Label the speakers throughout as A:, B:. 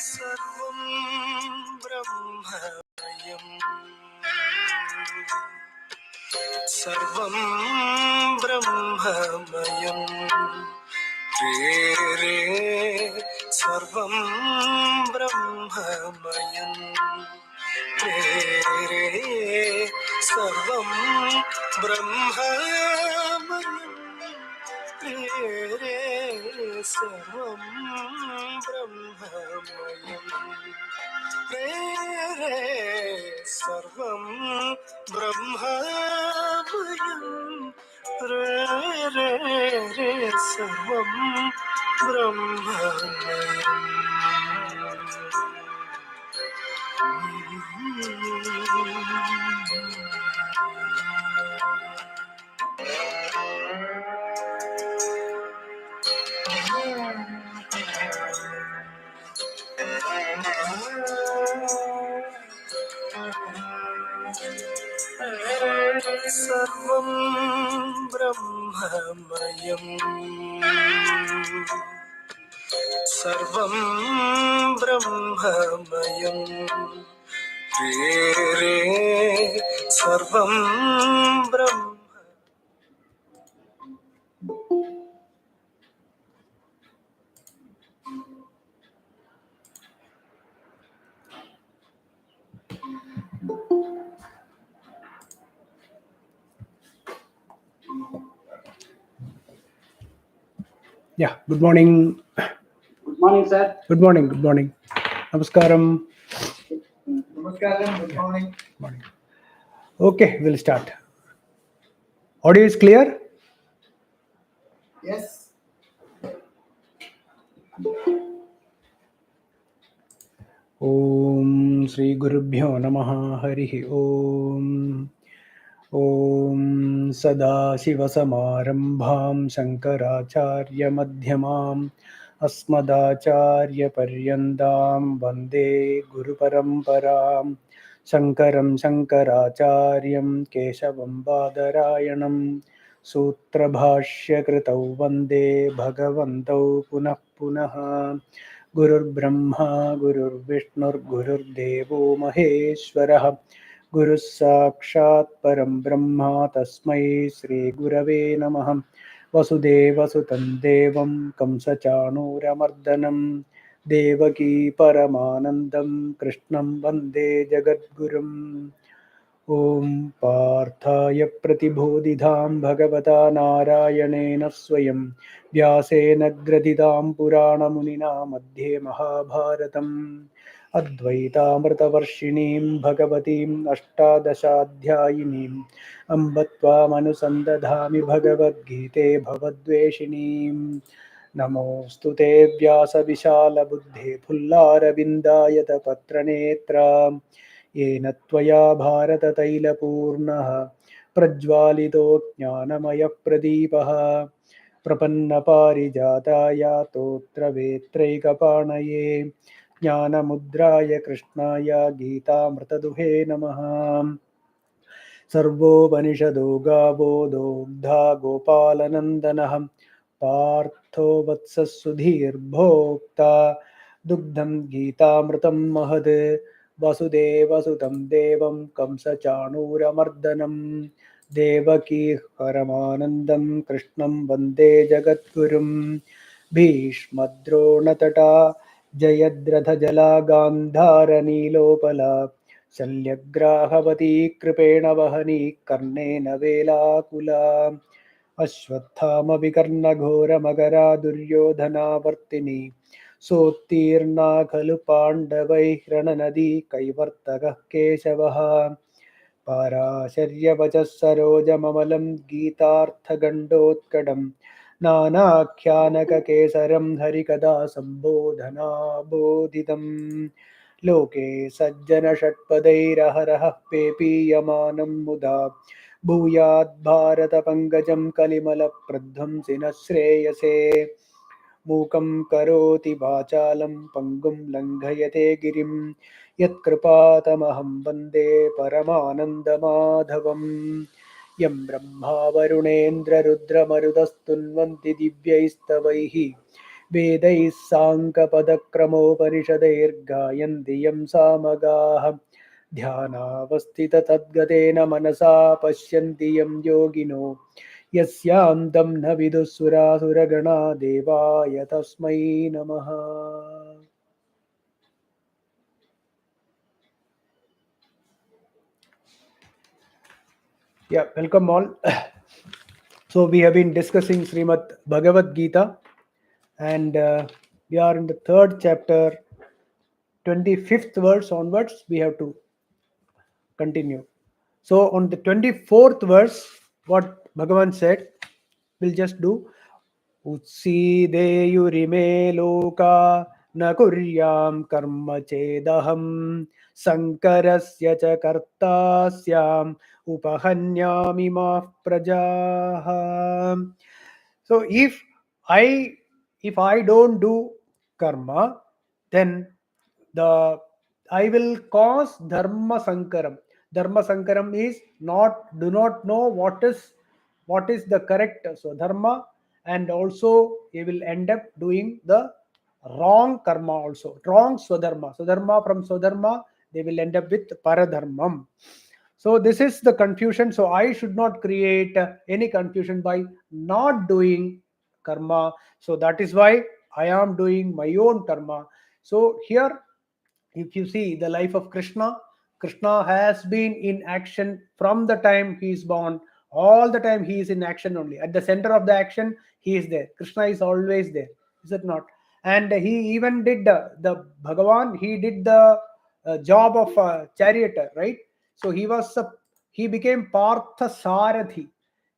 A: സർവം ബ്രഹ്മമയം സർവം ബ്രഹ്മമയം രേ സർവം ബ്രഹ്മമയം രേ സർവം ബ്രഹ്മമയം രേ സർവം ബ്രഹ്മമയം രേ സർവം ബ്രഹ്മമയം രേ സർവം ബ്രഹ്മമയം. സർവം ബ്രഹ്മമയം സർവം ബ്രഹ്മമയം രേ സർവം ബ്രഹ്മ.
B: Yeah, good morning.
C: Good morning, sir.
B: Good morning. Good morning. Namaskaram.
C: Namaskaram. Good morning.
B: Morning. Okay, we'll start. Audio is clear?
C: Yes.
B: Om Sri Gurubhyo Namaha Harihi Om. Om Sadashivasamarambham Shankaracharya Madhyamam Asmadacharya Paryandam Vande Guru Paramparam Shankaram Shankaracharyam Keshavam Badarayanam Sutra Bhashya Kritau Vande Bhagavantau Punah Punaha Gurur Brahma Gurur Vishnur Gurur Devo Maheshwarah Guru Sakshat Param Brahma Tasmai Sri Gurave Namah Vasudeva Sutam Devam Kamsachanuramardanam Devaki Paramanandam Krishnam Vande Jagadgurum. Om Parthaya Pratibodhidham Bhagavata Narayanena Swayam Vyasena Gradidam Purana Munina Madhye Mahabharatam Advaitamritavarshinim Bhagavatim Ashtadashadhyayinim Ambatvamanusandadhami Bhagavad Gite Bhavadveshinim Namostute Vyasa Vishala Buddhe Pullarabindayata Patranetra Yena Tvaya Bharata Tailapurnaha Prajwalito Jnanamaya Pradipaha Prapanna Parijataya Totra Vetraikapanaye Jnanamudraya Krishnaya Gita Mrtaduhe Namaha Sarvopanishado Gavo Dogdha Gopalanandanaham Partho Vatsas Sudhir Bhokta Dugdham Gita Mrtam Mahad Vasudeva Sutam Devam Kamsa Chanuramardanam Devaki Paramanandam Krishnam Vande Jagadgurum Bhishmadronatata Jayadratha Jala Gandhara Nilopala Shalyagrahavathi Kripena Vahani Karnena Velakula Ashwathama Vikarna Ghora Magara Duryodhana Vartini Sotirna Khalu Pandavai Rananadi Kaivartaga Keshavaha Parasharya Vachas Saroja Mamalam Geetartha Gandotkadam Nanakyanaka Kesaram Harikada Sambodhana Bodhidam Loke Sajjana Shatpadairaharaha Pepiyamanam Muda Bhuyat Bharata Pangajam Kalimala Pradhamsina Shreyase Mukam Karoti Vachalam Pangum Langhayate Girim Yatkrpatamaham Vande Paramanandamadhavam Yam Brahma Varunendra Rudra Marudastunvanti Divyaistavaihi वेदैः साङ्कपदक्रमोपनिषदैर्गायन्ति यं सामगाः ध्यानावस्थिततद्गतेन मनसा पश्यन्ति यं योगिनो यस्यान्तं न विदुःसुरासुरगणा देवाय तस्मै नमः. Yeah, welcome all. So we have been discussing Srimad Bhagavad Gita, and we are in the third chapter, 25th verse onwards. We have to continue. So on the 24th verse, what Bhagavan said, we'll just do. Utsideyurime loka na kuryam karma chedaham sankarasya cha kartasyam upahanyami ma prajaha. So I if I don't do karma, then the I will cause dharma sankaram. Dharma sankaram is do not know what is the correct so dharma, and also you will end up doing the wrong karma also, wrong swadharma. Swadharma from swadharma they will end up with paradharmam. So this is the confusion. So I should not create any confusion by not doing karma. So that is why I am doing my own karma. So here, if you see the life of Krishna, Krishna has been in action from the time he is born. All the time he is in action only. At the center of the action, he is there. Krishna is always there. Is it not? And he even did the Bhagavan. He did the job of charioteer, right? So he became Partha Sarathi,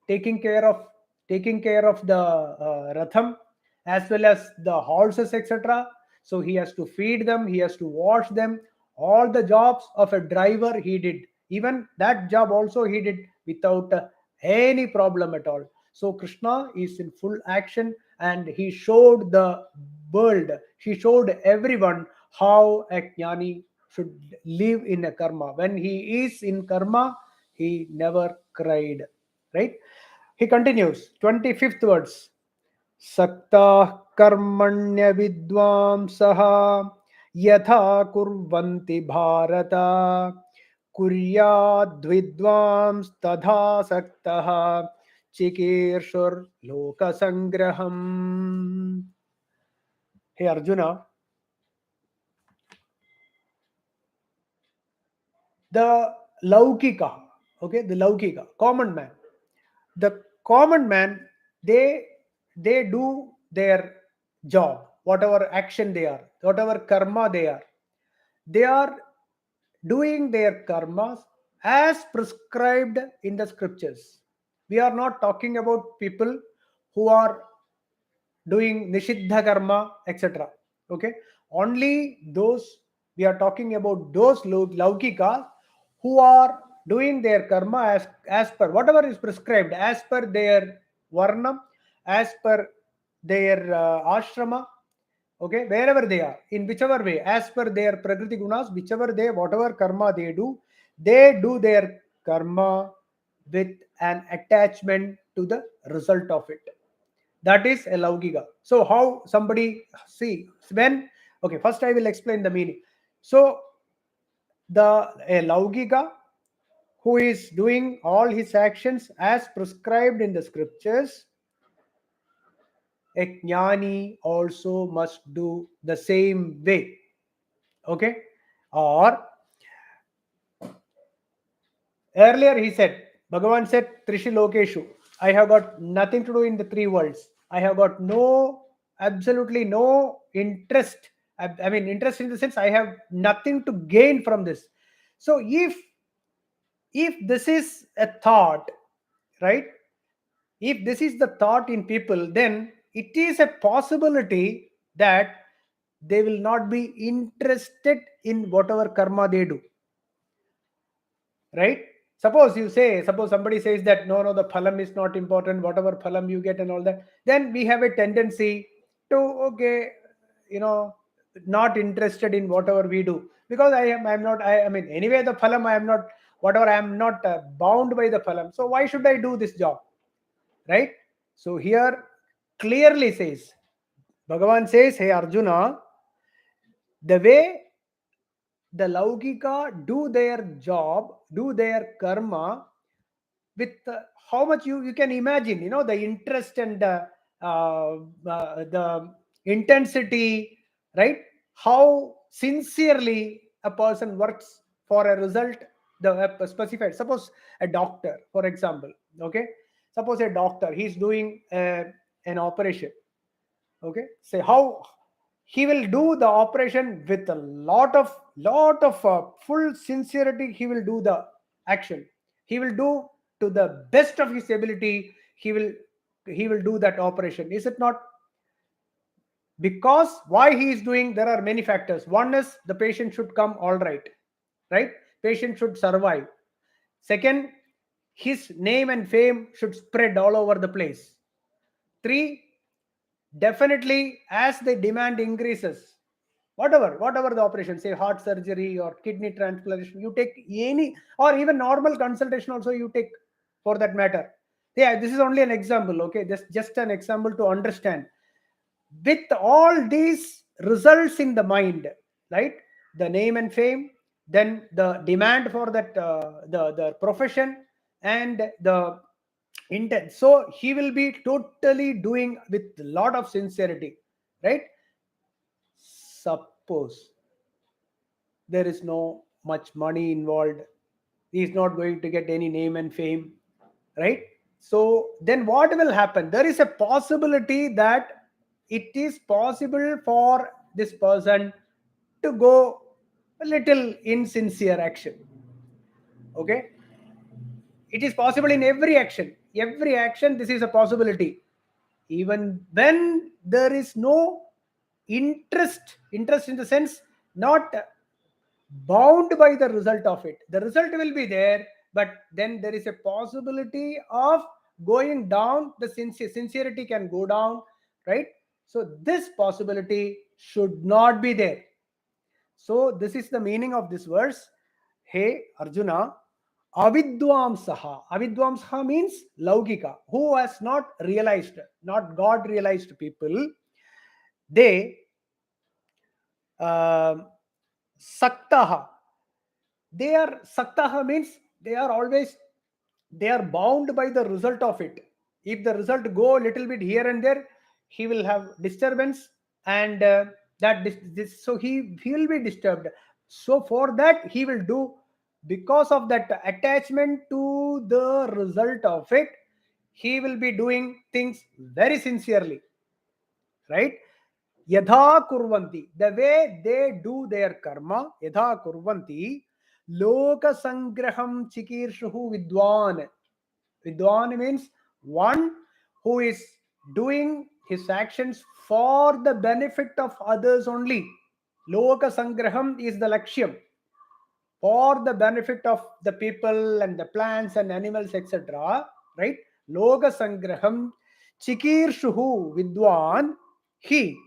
B: taking care of the ratham as well as the horses, etc. So he has to feed them, he has to wash them. All the jobs of a driver he did. Even that job also he did without any problem at all. So Krishna is in full action, and he showed the world, he showed everyone how a jnani should live in a karma. When he is in karma, he never cried. Right? He continues, 25th words. सक्ताः कर्मण्य विद्वांसः यथा कुर्वन्ति भारत कुर्याद्विद्वांस तथा सक्तः चिकीर्षुर्लोकसंग्रहम्. Hey Arjuna, the Laukika, okay, the Laukika, the common man, they do their job, whatever action they are, whatever karma they are doing their karmas as prescribed in the scriptures. We are not talking about people who are doing nishiddha karma, etc. Okay, only those, we are talking about those laukikas who are doing their karma as per whatever is prescribed, as per their varnam, as per their ashrama. Okay, wherever they are, in whichever way, as per their prakriti gunas, whatever karma they do their karma with an attachment to the result of it. That is a laugika. So how somebody, see, when, okay, first I will explain the meaning. So a laugika who is doing all his actions as prescribed in the scriptures, a jnani also must do the same way. Okay, or earlier he said, Bhagavan said, Trishi Lokeshu, I have got nothing to do in the three worlds. I have got absolutely no interest. I mean, interest in the sense I have nothing to gain from this. So if this is a thought, right? If this is the thought in people, then it is a possibility that they will not be interested in whatever karma they do. Right? Suppose somebody says that no, the phalam is not important, whatever phalam you get and all that, then we have a tendency to, okay, not interested in whatever we do, because I mean, anyway, the phalam I am not, whatever, I am not bound by the phalam, so why should I do this job? Right? So here clearly says Bhagavan says, hey Arjuna, the way the Laukika do their job, do their karma, with how much you can imagine, the interest and the intensity, right? How sincerely a person works for a result, the specified. Suppose a doctor, for example, okay? Suppose a doctor, he's doing an operation, okay? Say how he will do the operation with a lot of full sincerity. He will do the action, he will do to the best of his ability. He will do that operation, is it not? Because why he is doing, there are many factors. One is the patient should come all right, right? Patient should survive. Second, his name and fame should spread all over the place. Three, definitely as the demand increases, whatever the operation, say heart surgery or kidney transplantation, you take any, or even normal consultation also you take, for that matter. Yeah, this is only an example, okay? Just an example to understand. With all these results in the mind, right? The name and fame, then the demand for that the profession, and the intent, so he will be totally doing with a lot of sincerity, right? Suppose there is no much money involved, he is not going to get any name and fame, right? So then what will happen? There is a possibility that it is possible for this person to go a little insincere action, okay? It is possible in every action. This is a possibility, even when there is no interest in the sense, not bound by the result of it. The result will be there, but then there is a possibility of going down. The sincerity can go down, right? So this possibility should not be there. So this is the meaning of this verse. Hey Arjuna, avidvamsaha. Avidvamsaha means laukika, who has not realized, not God realized people. They saktaha. They are saktaha means they are always, they are bound by the result of it. If the result go a little bit here and there, he will have disturbance, and so he will be disturbed. So for that he will do, because of that attachment to the result of it, he will be doing things very sincerely, right? Yadha kurvanti, the way they do their karma, yadha kurvanti, loka sangraham chikirshuhu vidwan. Vidwan means one who is doing his actions for the benefit of others only. Loka sangraham is the lakshyam, for the benefit of the people and the plants and animals, etc. Right? Loka sangraham chikirshuhu vidwan. He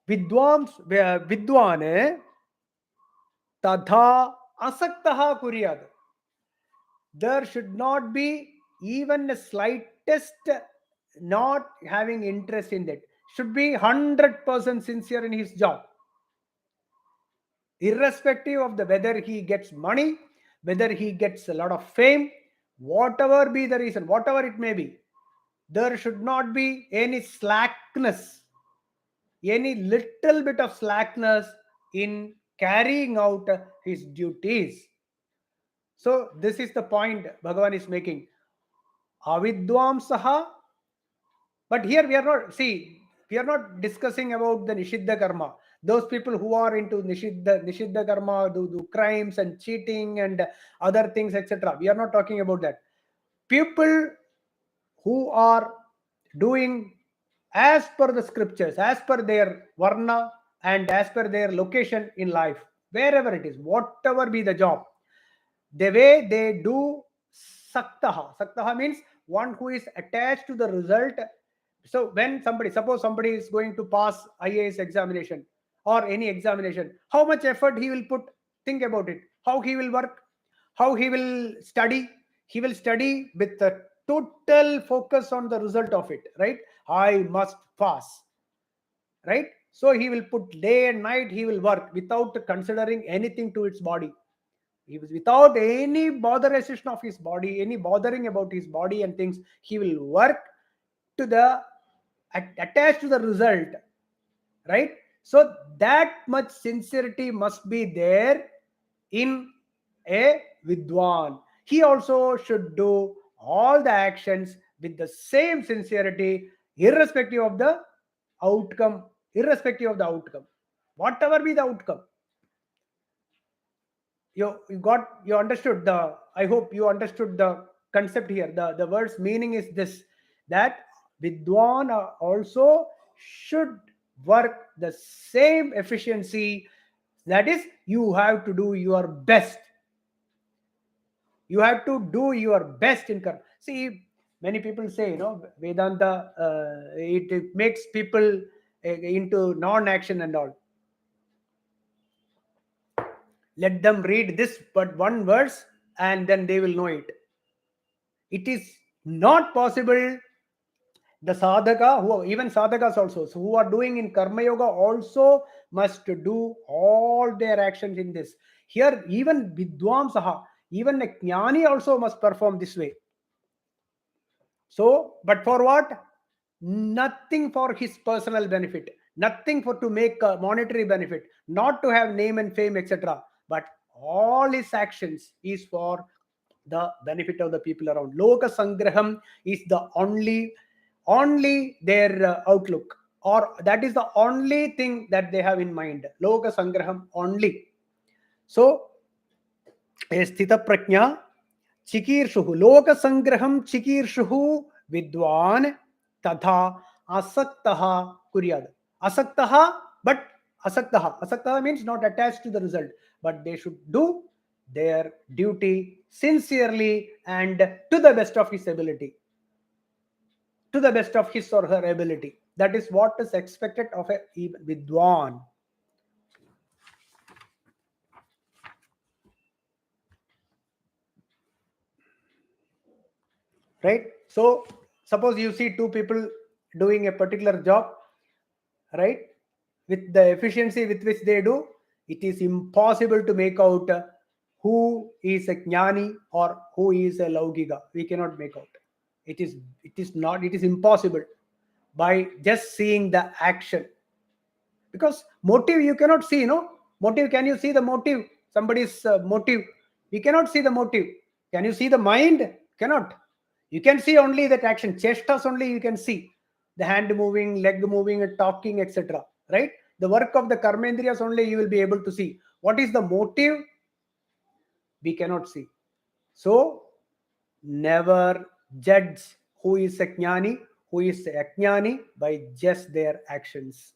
B: vidwan tadha asaktaha kuryad. There should not be even the slightest not having interest in that. Should be 100% sincere in his job, irrespective of the whether he gets money, whether he gets a lot of fame, whatever be the reason, whatever it may be. There should not be any slackness, any little bit of slackness in carrying out his duties. So this is the point Bhagavan is making. Avidvamsaha. But here we are not discussing about the Nishiddha karma. Those people who are into Nishiddha karma, do crimes and cheating and other things, etc. We are not talking about that. People who are doing as per the scriptures, as per their varna and as per their location in life, wherever it is, whatever be the job, the way they do saktaha. Saktaha means one who is attached to the result. So when suppose somebody is going to pass IAS examination or any examination, how much effort he will put? Think about it. How he will work, how he will study. He will study with total focus on the result of it, right? I must fast, right? So he will put day and night, he will work without considering anything to its body. He was without any botheration of his body, any bothering about his body and things. He will work to the attached to the result, right? So that much sincerity must be there in a vidwan. He also should do all the actions with the same sincerity, irrespective of the outcome, irrespective of the outcome, whatever be the outcome. You understood the, I hope you understood the concept here. The word's meaning is this, that vidwan also should work the same efficiency. That is, you have to do your best. You have to do your best in karma. See, many people say, Vedanta, it makes people into non-action and all. Let them read this but one verse and then they will know it. It is not possible. The sadhaka, even sadhakas also, so who are doing in karma yoga, also must do all their actions in this. Here, even vidwamsaha, even a jnani also must perform this way. So, but for what? Nothing for his personal benefit, nothing for to make a monetary benefit, not to have name and fame, etc. But all his actions is for the benefit of the people around. Loka sangraham is the only their outlook, or that is the only thing that they have in mind. Loka sangraham only. So, a sthita prajna चिकीर्षुः लोकसंग्रहं चिकीर्षुः विद्वान तथा asaktaha kuryad. Asaktaha, but asaktaha means not attached to the result, but they should do their duty sincerely and to the best of his ability, to the best of his or her ability. That is what is expected of a vidwan. Right? So suppose you see two people doing a particular job, right? With the efficiency with which they do, it is impossible to make out who is a jnani or who is a laugika. We cannot make out. It is impossible by just seeing the action. Because motive you cannot see, motive, can you see the motive? Somebody's motive, we cannot see the motive. Can you see the mind? Cannot. You can see only that action, chestas only you can see, the hand moving, leg moving, talking, etc. Right? The work of the karmendriyas only you will be able to see. What is the motive? We cannot see. So never judge who is a jnani, who is a ajnani by just their actions.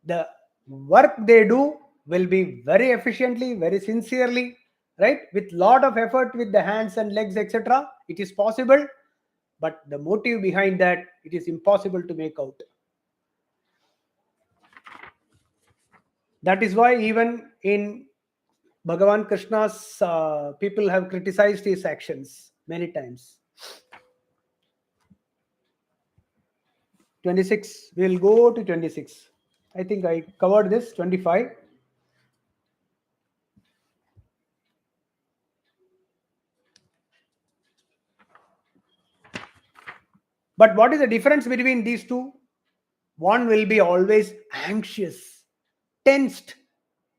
B: The work they do will be very efficiently, very sincerely, right? With lot of effort with the hands and legs, etc. It is possible, but the motive behind that, it is impossible to make out. That is why even in Bhagavan Krishna's people have criticized his actions many times. 26, we'll go to 26. I think I covered this. 25. But what is the difference between these two? One will be always anxious, tensed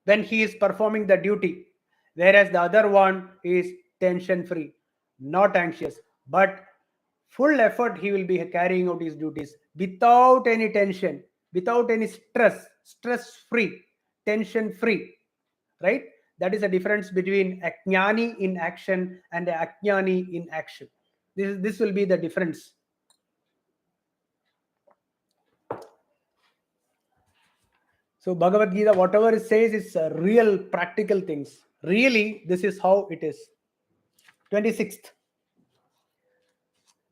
B: when he is performing the duty, whereas the other one is tension free, not anxious, but full effort he will be carrying out his duties without any tension, without any stress free, tension free, right? That is the difference between a jnani in action and a ajnani in action. This will be the difference. So Bhagavad Gita, whatever it says, is real practical things. Really, this is how it is. 26th.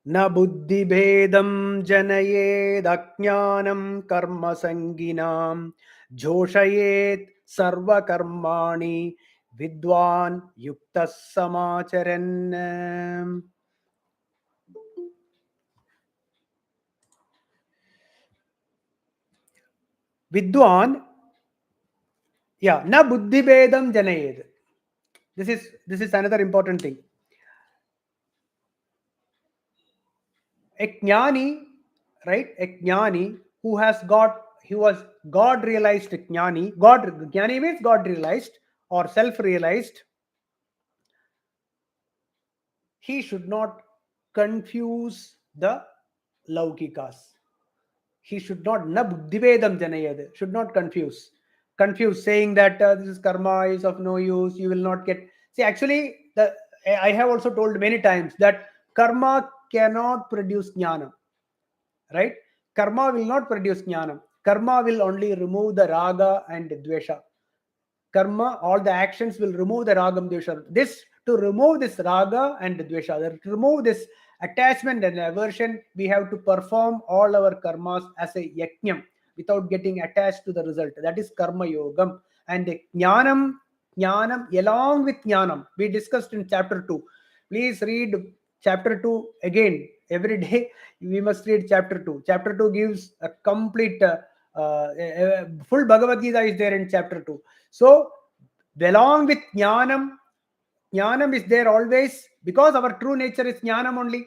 B: Na buddhi bhedam janayed ajnanam karma sanginam joshayet sarva karmani vidwan yuktas samacharan. Vidwan, yeah, na buddhi bedam janayed. This is another important thing. A jnani, right? A jnani who was God realized jnani. Jnani means God realized or self realized. He should not confuse the laukikas. He should not na buddhivedam janayad, should not confuse saying that this is karma is of no use, you will not get. See, actually, I have also told many times that karma cannot produce jnana, right? Karma will not produce jnana. Karma will only remove the raga and dvesha. Karma, all the actions will remove the ragam dvesha. This, to remove this raga and dvesha, to remove this attachment and aversion, we have to perform all our karmas as a yajnam without getting attached to the result. That is karma yogam. And jnanam, along with jnanam, we discussed in chapter 2. Please read chapter 2 again every day. We must read chapter 2. Chapter 2 gives a complete full Bhagavad Gita is there in chapter 2. So along with jnanam is there always, because our true nature is jnanam only.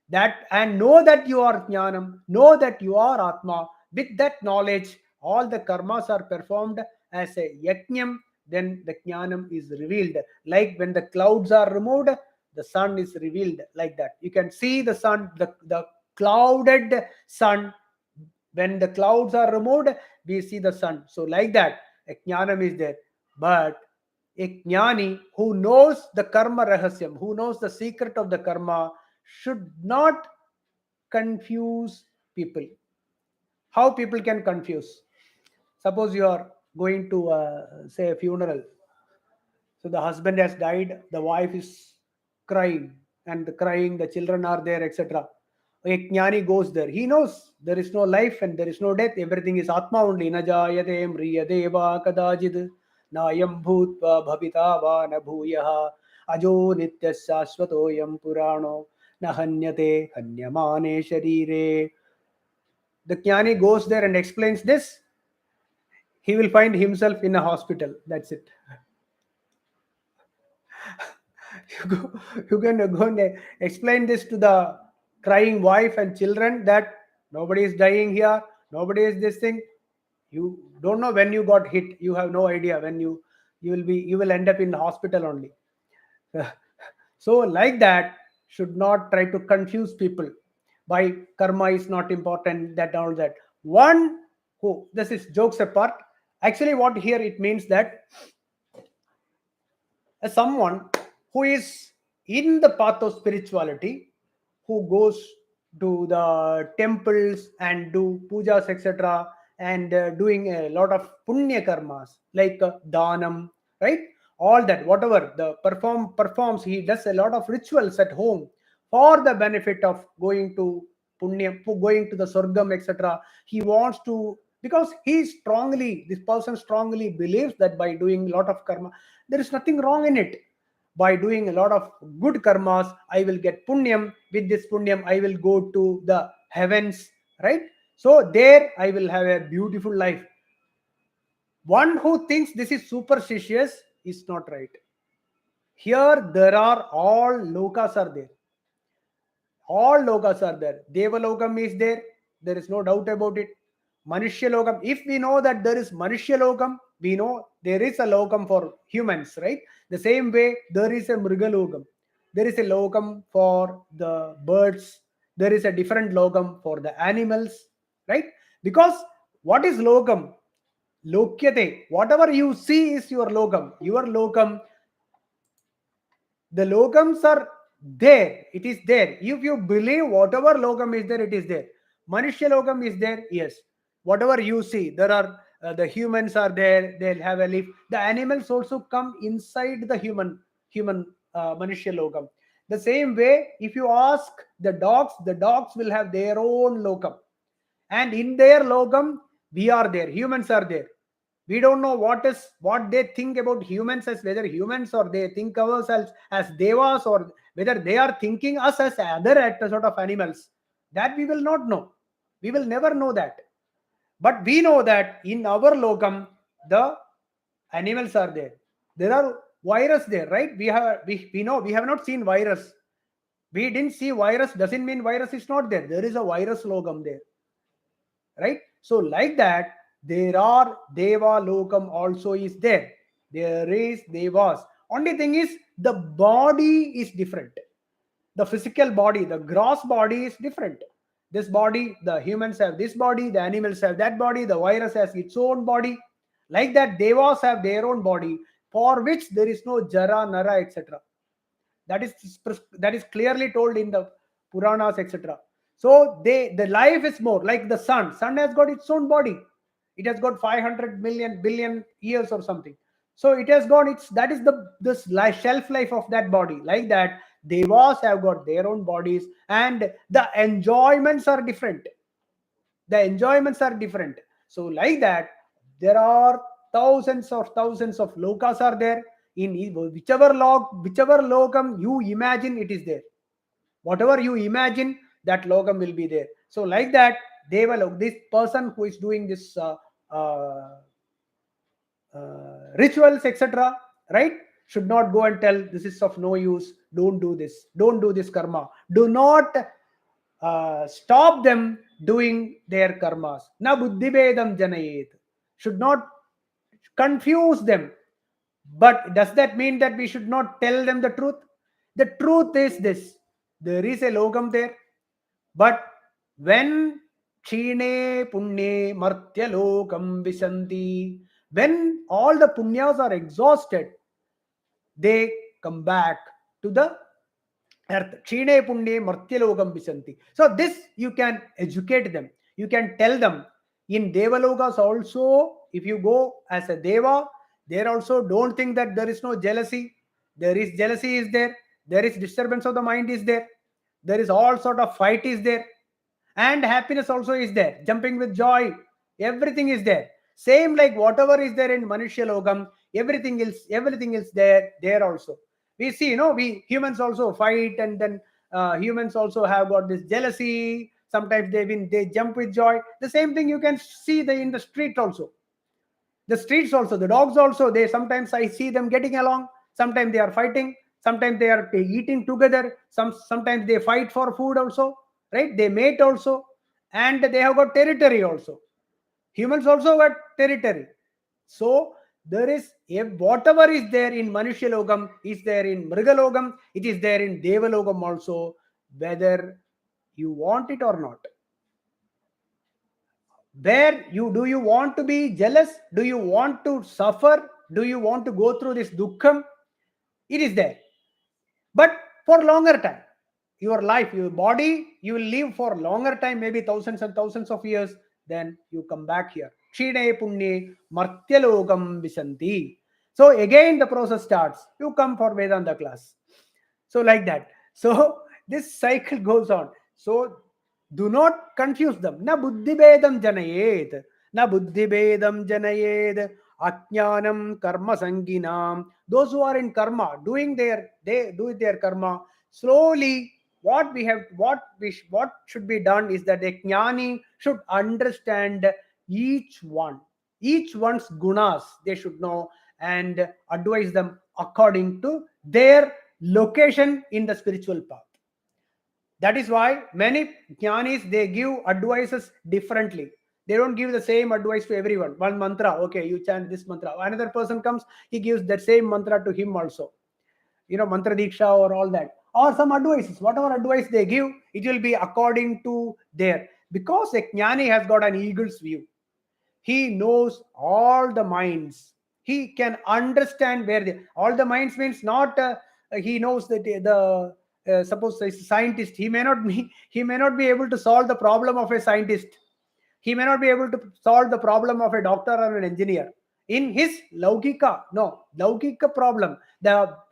B: That, and know that you are jnanam, know that you are atma. With that knowledge, all the karmas are performed as a yajnam. Then the jnanam is revealed. Like when the clouds are removed, the sun is revealed. Like that, you can see the sun, the clouded sun. When the clouds are removed, we see the sun. So like that, a jnanam is there. But a jnani who knows the karma rahasyam, who knows the secret of the karma, should not confuse people. How people can confuse? Suppose you are going to say a funeral. So the husband has died, the wife is crying, and the children are there, etc. A jnani goes there. He knows there is no life and there is no death. Everything is atma only. Na jayate mriyate va kadajid nayam bhutva bhavita va na bhuyaha ajo nityas shashvatoyam purano na hanyate hanyamane sharire. The jnani goes there and explains this. He will find himself in a hospital. That's it. You can go and explain this to the crying wife and children that nobody is dying here, nobody is this thing. You don't know when you got hit. You have no idea when you will end up in the hospital only. So like that, should not try to confuse people by karma is not important, that all that. One who, this is jokes apart. Actually, what here it means that as someone who is in the path of spirituality, who goes to the temples and do pujas, etc., and doing a lot of punya karmas like danam, right? All that, whatever the performs, he does a lot of rituals at home for the benefit of going to punya, going to the sorgam, etc. He wants to, because this person strongly believes that by doing a lot of karma, there is nothing wrong in it. By doing a lot of good karmas, I will get punyam. With this punyam, I will go to the heavens, right? So there I will have a beautiful life. One who thinks this is superstitious is not right. Here there are all lokas are there. All lokas are there. Devalokam is there. There is no doubt about it. Manushya lokam. If we know that there is Manushya lokam, we know there is a lokam for humans, right? The same way there is a Mriga lokam. There is a lokam for the birds. There is a different lokam for the animals, right? Because what is lokam? Lokyate. Whatever you see is your lokam. Your lokam, the lokams are there. It is there. If you believe whatever lokam is there, it is there. Manushya lokam is there. Yes. Whatever you see, there are the humans are there. They'll have a leaf. The animals also come inside the human Manushya lokam. The same way, if you ask the dogs will have their own lokam, and in their lokam, we are there. Humans are there. We don't know what they think about humans, as whether humans or they think ourselves as devas, or whether they are thinking us as other sort of animals. That we will not know. We will never know that. But we know that in our lokam, the animals are there. There are virus there, right? We know we have not seen virus. We didn't see virus doesn't mean virus is not there. There is a virus logam there, right? So like that, there are deva lokam also is there. There is devas. Only thing is the body is different. The physical body, the gross body is different. This body, the humans have this body, the animals have that body, the virus has its own body. Like that, devas have their own body for which there is no jara, nara, etc. That is clearly told in the Puranas, etc. So the life is more like the sun. Sun has got its own body. It has got 500 million billion years or something. So it has got its that is the this life, shelf life of that body. Like that, devas have got their own bodies, and the enjoyments are different. The enjoyments are different. So like that, there are thousands of lokas are there. In whichever lokam you imagine, it is there. Whatever you imagine, that logam will be there. So like that, devalok, this person who is doing this uh, rituals, etc., right, should not go and tell this is of no use, don't do this, don't do this karma, do not stop them doing their karmas. Na buddhibedam janayet, should not confuse them. But does that mean that we should not tell them the truth? The truth is this: there is a logam there, but when chine punye martya lokam visanti, when all the punyas are exhausted, they come back to the earth. Chine punye martya lokam visanti. So this you can educate them. You can tell them. In devalokas also, if you go as a deva, there also don't think that there is no jealousy. There is jealousy is there. There is disturbance of the mind is there. There is all sort of fight is there, and happiness also is there. Jumping with joy, everything is there. Same like whatever is there in Manushya Logam, everything is there also. We see, we humans also fight, and then humans also have got this jealousy. Sometimes they jump with joy. The same thing you can see in the street also. The streets also, the dogs also, they sometimes I see them getting along, sometimes they are fighting, sometimes they are eating together, sometimes they fight for food also, right? They mate also, and they have got territory also. Humans also got territory. So there is whatever is there in Manushya Logam is there in Mriga Logam, it is there in Deva Logam also, whether you want it or not. Where you want to be jealous? Do you want to suffer? Do you want to go through this dukkham? It is there, but for longer time. Your life, your body, you will live for longer time, maybe thousands and thousands of years. Then you come back here. Kshine punye martyalogam visanti. So again the process starts. You come for Vedanta class. So like that. So this cycle goes on. So do not confuse them. Na buddhibedam janayet. Na buddhibedam janayet. Ajnanam karma sanginam. Those who are in karma, they do their karma slowly. What should be done is that a jnani should understand each one's gunas. They should know and advise them according to their location in the spiritual path. That is why many jnanis, they give advices differently. They don't give the same advice to everyone. One mantra, okay, you chant this mantra. Another person comes, he gives that same mantra to him also. Mantra diksha or all that. Or some advices. Whatever advice they give, it will be according to their. Because a jnani has got an eagle's view. He knows all the minds. He can understand all the minds means not he knows that suppose a scientist, he may not be able to solve the problem of a scientist. He may not be able to solve the problem of a doctor or an engineer in his laukika problem.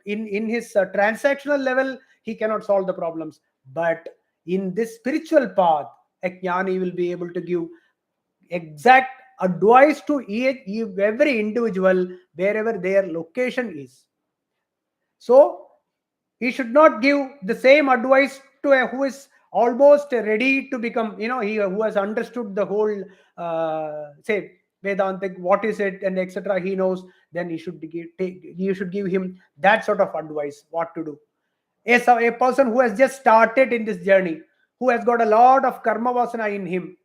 B: In his transactional level, he cannot solve the problems. But in this spiritual path, a jnani will be able to give exact advice to every individual wherever their location is. So he should not give the same advice to who is almost ready to become, he who has understood the whole, say, Vedantic, what is it, and etc. He knows. Then you should give him that sort of advice, what to do. A person who has just started in this journey, who has got a lot of karma vasana in him,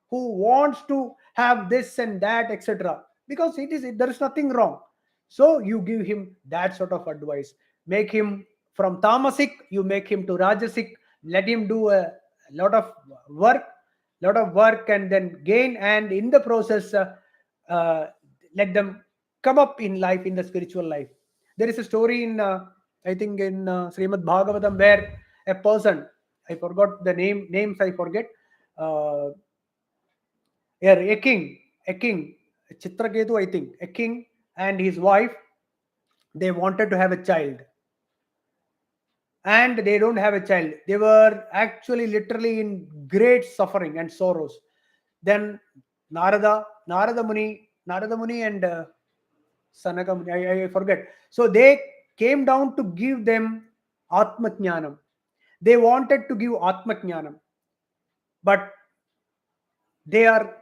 B: who wants to have this and that, etc. Because there is nothing wrong. So you give him that sort of advice. Make him from tamasic, you make him to rajasic. Let him do a lot of work, and then gain, and in the process, uh, let them come up in life, in the spiritual life. There is a story in, I think in Srimad Bhagavatam, where a person, I forgot the names I forget, uh, a king, Chitraketu, I think, a king and his wife, they wanted to have a child, and they don't have a child. They were actually literally in great suffering and sorrows. Then Narada Muni and Sanaka Muni, I forget. So they came down to give them Atma Jnanam. They wanted to give Atma Jnanam, but they are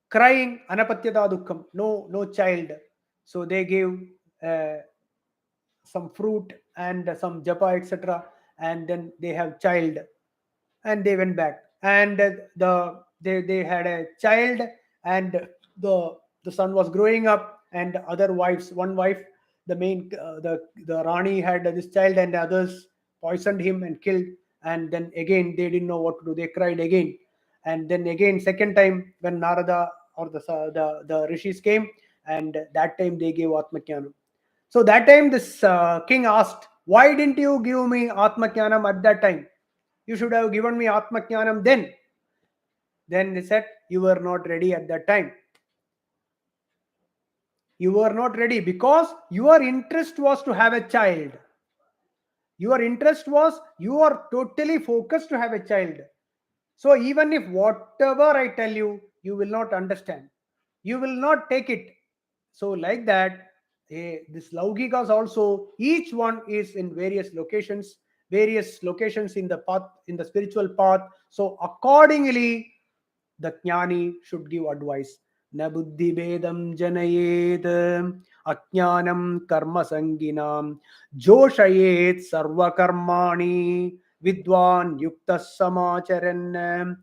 B: crying anapatyata dukkham, no child. So they gave uh, some fruit and some japa, etc., and then they have child, and they went back, and they had a child, and the son was growing up, and other wives, one wife, the main, the Rani, had this child, and others poisoned him and killed. And then again they didn't know what to do, they cried again. And then again, second time, when Narada or the rishis came, and that time they gave Atmakyanam. So that time this king asked, why didn't you give me Atmakyanam at that time? You should have given me Atmakyanam then. Then they said, you were not ready at that time. You were not ready because your interest was to have a child. Your interest was, you are totally focused to have a child. So even if whatever I tell you, you will not understand. You will not take it. So like that, this Laukikas also, each one is in various locations in the path, in the spiritual path. So accordingly, the jnani should give advice. Na buddhi bedam janayet ajnanam karma sanginam joshayet sarva karmani vidwan yukta samacharan.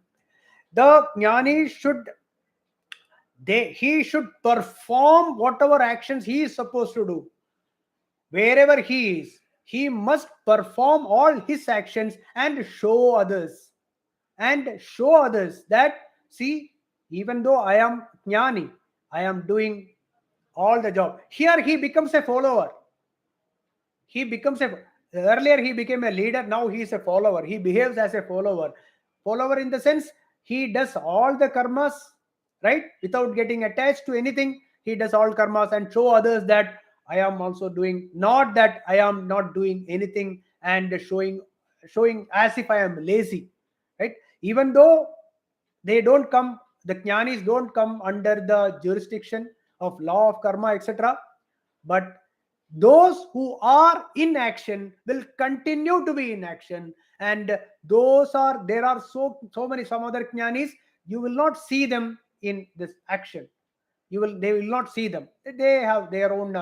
B: The jnani should, he should perform whatever actions he is supposed to do. Wherever he is, he must perform all his actions and show others. And show others that, see, even though I am jnani, I am doing all the job. Here he becomes a follower. He becomes a, earlier he became a leader, now he is a follower. He behaves as a follower in the sense, he does all the karmas, right, without getting attached to anything. He does all karmas and show others that I am also doing, not that I am not doing anything, and showing as if I am lazy, right? Even though they don't come, the jnanis don't come under the jurisdiction of law of karma, etc., but those who are in action will continue to be in action. And there are so many, some other jnanis, you will not see them in this action. They will not see them. They have their own,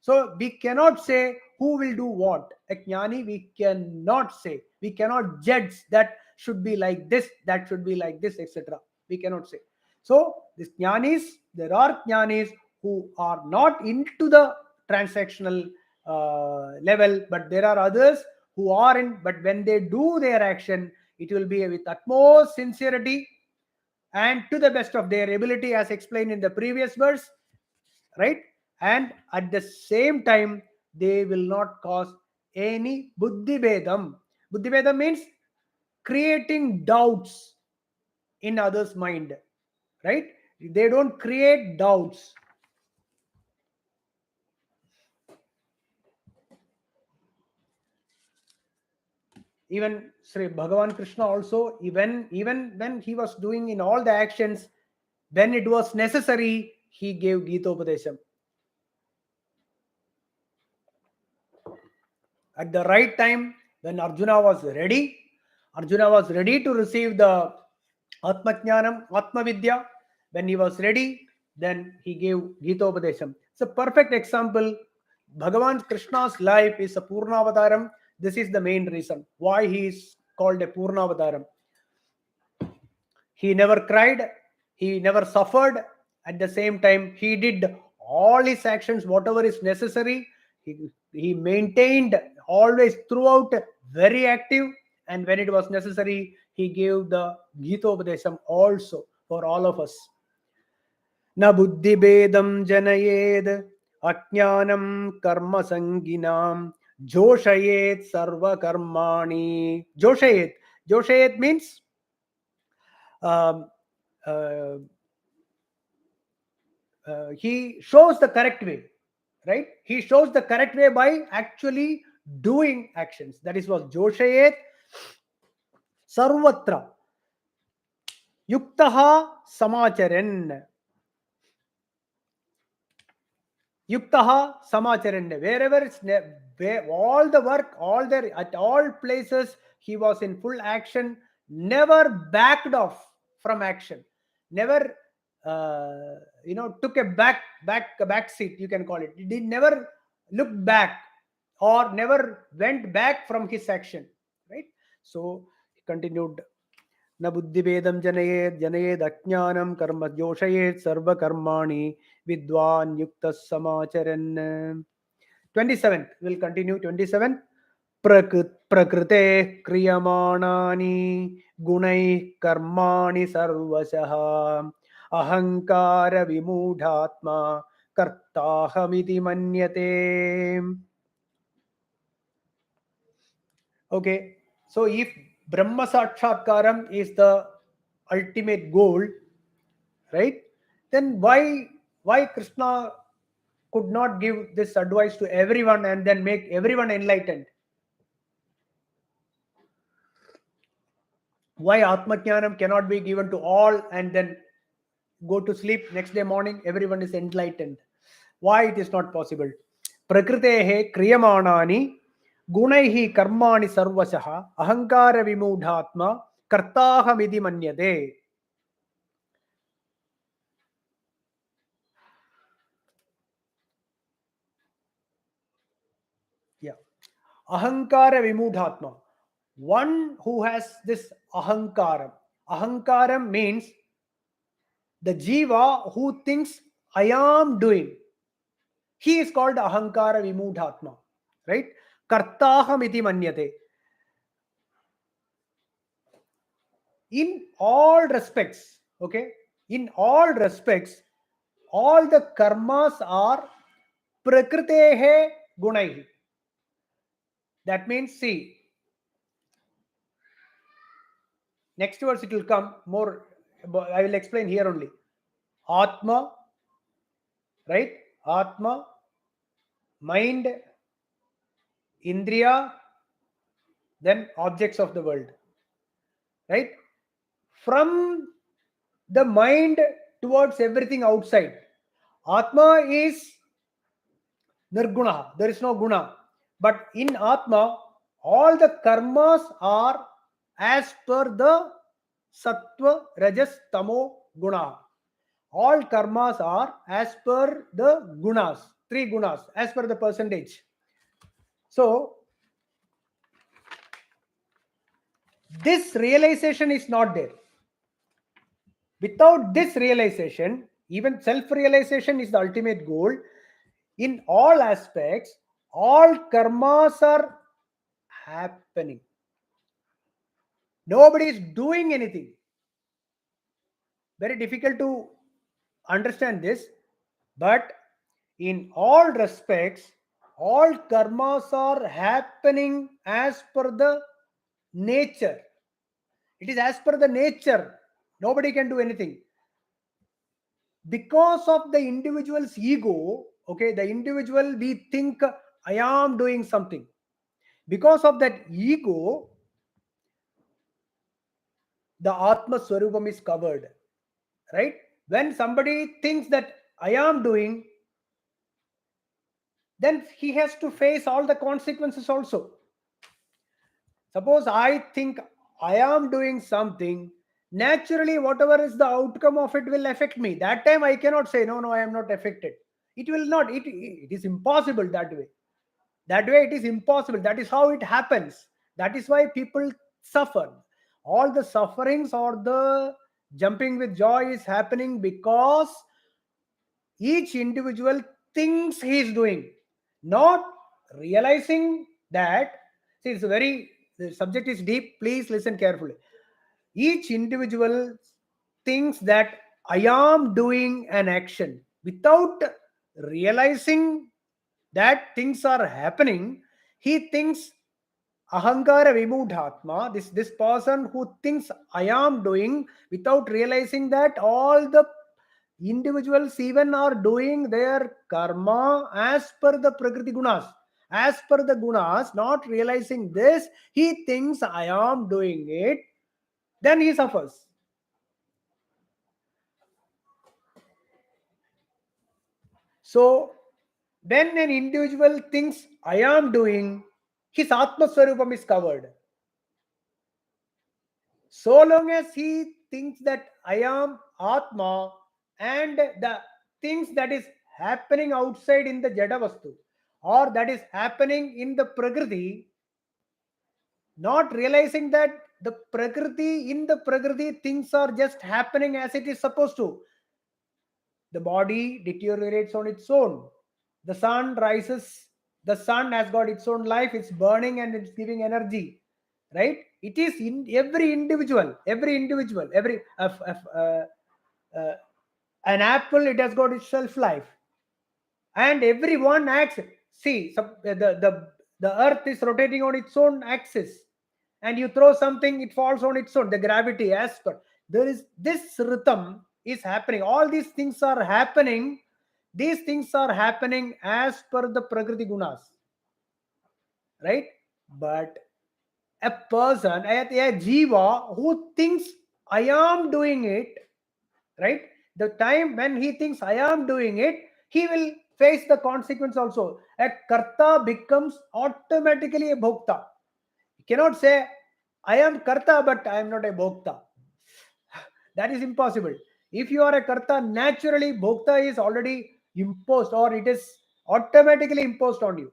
B: so we cannot say who will do what. A jnani, we cannot say, we cannot judge that should be like this, that should be like this, etc. We cannot say. So these jnanis, there are jnanis who are not into the transactional level, but there are others who are in, but when they do their action, it will be with utmost sincerity and to the best of their ability, as explained in the previous verse, right? And at the same time, they will not cause any buddhi bedam. Buddhi bedam means creating doubts in others' mind, right? They don't create doubts. Even Sri Bhagavan Krishna also, even when he was doing in all the actions, when it was necessary, he gave Gita Upadesham. At the right time, when Arjuna was ready, Arjuna was ready to receive the Atmajnanam, Atmavidya. When he was ready, then he gave Gitopadesham. It's a perfect example. Bhagavan Krishna's life is a Purnavataram. This is the main reason why he is called a Purnavataram. He never cried, he never suffered. At the same time, he did all his actions, whatever is necessary. He maintained always throughout very active, and when it was necessary, he gave the Gitopadesham also for all of us. Na buddhi bedam janayed ajnanam karma sanginam joshayet sarva karmani. Joshayet means um, uh, he shows the correct way, right? He shows the correct way by actually doing actions. That is what Joshayet Sarvatra Yuktaha Samacharan. Yuktaha Samacharan. Wherever it's all the work, at all places, he was in full action, never backed off from action, never took a back seat, you can call it. He did never look back or never went back from his action, right? So he continued. न बुद्धिभेदं जनयेद अज्ञानं कर्म जोषयेत् सर्वकर्माणि विद्वान् युक्तः समाचरन्. 27 will continue. 27 प्रकृते क्रियमाणानि गुणैः कर्माणि सर्वशः अहंकार विमूढात्मा कर्ताहमिति मन्यते. Okay, so if Brahma Sakshatkaram is the ultimate goal, right? Then why Krishna could not give this advice to everyone and then make everyone enlightened? Why Atmajnanam cannot be given to all and then go to sleep, next day morning everyone is enlightened? Why it is not possible? Prakritehe kriyamanani gunaihi karmani sarvasah ahankara vimudhatma kartahamidi manyate. Yeah. Ahankara vimudhatma. One who has this ahankaram. Ahankaram means the jiva who thinks I am doing. He is called ahankara vimudhatma. Right? Kartaham iti manyate. In all respects, okay? In all respects, all the karmas are prakritehe gunaihi. That means, see, next verse it will come more. I will explain here only. Atma, right? Atma, mind, Indriya, then objects of the world, right? From the mind towards everything outside, Atma is nirguna. There is no guna. But in Atma, all the karmas are as per the sattva, rajas, tamo, guna. All karmas are as per the gunas, 3 gunas, as per the percentage. So, this realization is not there. Without this realization, even self-realization is the ultimate goal. In all aspects, all karmas are happening. Nobody is doing anything. Very difficult to understand this, but in all respects, all karmas are happening as per the nature. It is as per the nature. Nobody can do anything. Because of the individual's ego, okay, the individual, we think I am doing something. Because of that ego, the Atma Swarupam is covered, right? When somebody thinks that I am doing, then he has to face all the consequences also. Suppose I think I am doing something, naturally, whatever is the outcome of it will affect me. That time I cannot say, no, I am not affected. It will not. It is impossible that way. That way, it is impossible. That is how it happens. That is why people suffer. All the sufferings or the jumping with joy is happening because each individual thinks he is doing, not realizing that. See, it's very, the subject is deep. Please listen carefully. Each individual thinks that I am doing an action without realizing that things are happening. He thinks ahankara vimudhatma, this person who thinks I am doing without realizing that all the individuals even are doing their karma as per the prakriti gunas, as per the gunas, not realizing this, he thinks I am doing it, then he suffers. So when an individual thinks I am doing, his Atma Swarupam is covered. So long as he thinks that I am Atma and the things that is happening outside in the Jada Vastu or that is happening in the Prakriti, not realizing that the Prakriti, in the Prakriti, things are just happening as it is supposed to. The body deteriorates on its own. The sun rises, the sun has got its own life, it's burning and it's giving energy, right? It is in every individual, every an apple, it has got its shelf life, and everyone acts. See, the earth is rotating on its own axis, and you throw something, it falls on its own. The gravity, as per, there is this rhythm is happening. All these things are happening. These things are happening as per the prakriti gunas, right? But a person, a jiva who thinks I am doing it, right? The time when he thinks I am doing it, he will face the consequence also. A karta becomes automatically a bhokta. You cannot say I am karta but I am not a bhokta. That is impossible. If you are a karta, naturally bhokta is already imposed or it is automatically imposed on you.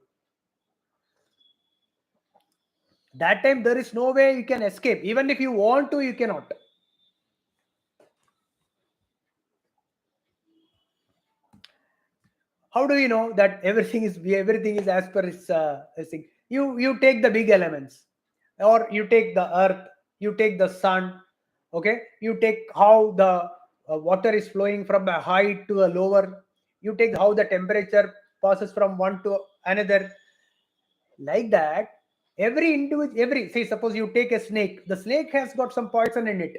B: That time there is no way you can escape. Even if you want to, you cannot. How do you know that everything is as per its thing? You take the big elements, or you take the earth, you take the sun, okay? You take how the water is flowing from a high to a lower. You take how the temperature passes from one to another. Like that, every individual, say suppose you take a snake, the snake has got some poison in it,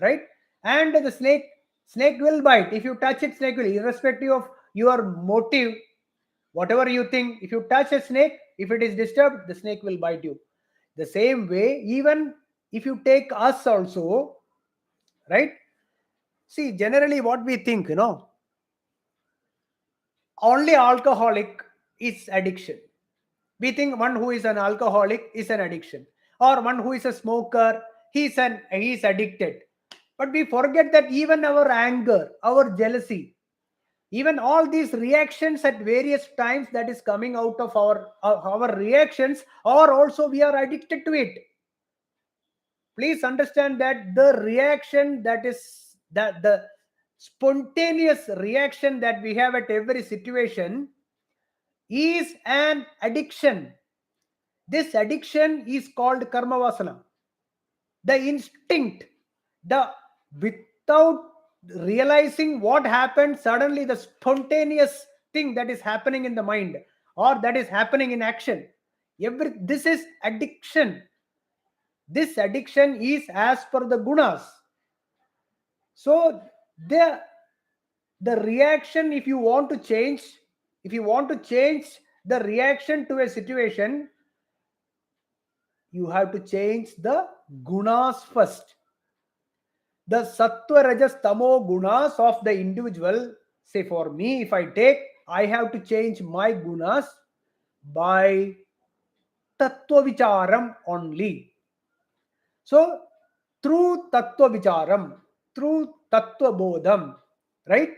B: right? And the snake will bite. If you touch it, snake will, irrespective of your motive, whatever you think, if you touch a snake, if it is disturbed, the snake will bite you. The same way, even if you take us also, right? See, generally what we think, only alcoholic is addiction. We think one who is an alcoholic is an addiction, or one who is a smoker, he's addicted. But we forget that even our anger, our jealousy, even all these reactions at various times that is coming out of our reactions, or also we are addicted to it. Please understand that the reaction, that is that the spontaneous reaction that we have at every situation is an addiction. This addiction is called karma vasana. The instinct, the without realizing what happened, suddenly the spontaneous thing that is happening in the mind or that is happening in action. This is addiction. This addiction is as per the gunas. So the reaction, if you want to change the reaction to a situation, you have to change the gunas first. The sattva, rajas, tamo gunas of the individual. Say for me, if I have to change my gunas by tattva vicharam only. So through tattva vicharam, through tattva bodham, right?